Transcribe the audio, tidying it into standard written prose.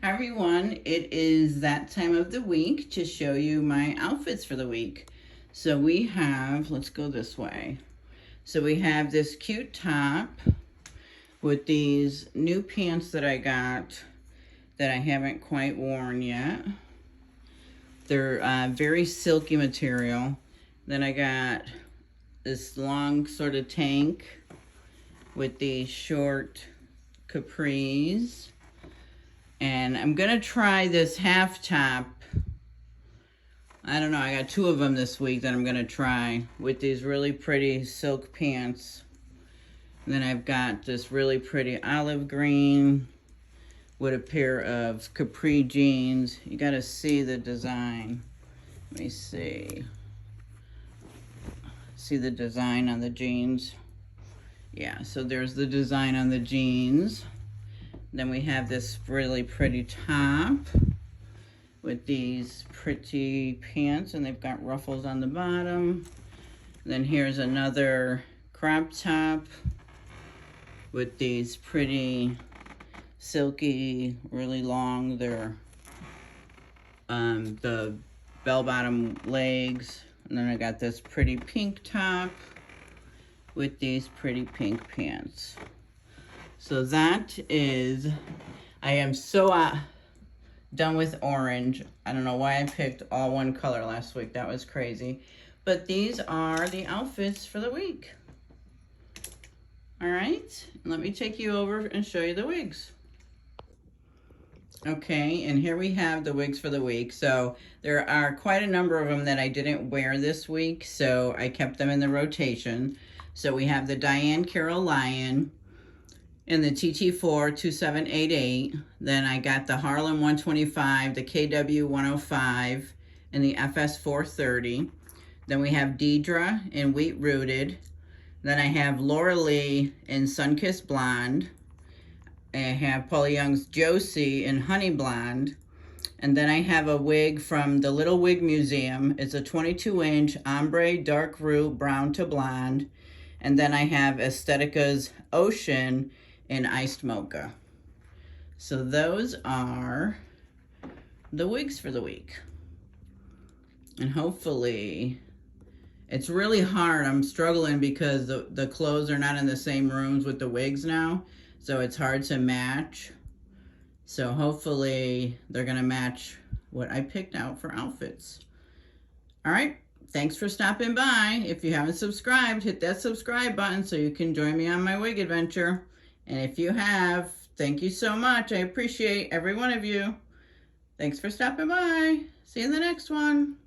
Hi everyone, it is that time of the week to show you my outfits for the week. So we have, let's go this way. So we have this cute top with these new pants that I got that I haven't quite worn yet. They're very silky material. Then I got this long sort of tank with these short capris. And I'm gonna try this half top. I don't know, I got two of them this week that I'm gonna try with these really pretty silk pants. And then I've got this really pretty olive green with a pair of capri jeans. You gotta see the design. Let me see. See the design on the jeans? Yeah, so there's the design on the jeans. Then we have this really pretty top with these pretty pants, and they've got ruffles on the bottom. Then here's another crop top with these pretty silky, really long, they're the bell-bottom legs. And then I got this pretty pink top with these pretty pink pants. So that is, I am so done with orange. I don't know why I picked all one color last week. That was crazy. But these are the outfits for the week. All right, let me take you over and show you the wigs. Okay, and here we have the wigs for the week. So there are quite a number of them that I didn't wear this week, so I kept them in the rotation. So we have the Dianne Carroll Lyon in the TT4 2788. Then I got the Harlem 125, the KW 105, and the FS 430. Then we have Deidre in Wheat Rooted. Then I have Laura Lee in Sunkissed Blonde. I have Paula Young's Josie in Honey Blonde. And then I have a wig from the Little Wig Museum. It's a 22-inch ombre dark root brown to blonde. And then I have Estetica's Ocean in Iced Mocha. So those are the wigs for the week. And hopefully, it's really hard. I'm struggling because the clothes are not in the same rooms with the wigs now. So it's hard to match. So hopefully they're gonna match what I picked out for outfits. All right, thanks for stopping by. If you haven't subscribed, hit that subscribe button so you can join me on my wig adventure. And if you have, thank you so much. I appreciate every one of you. Thanks for stopping by. See you in the next one.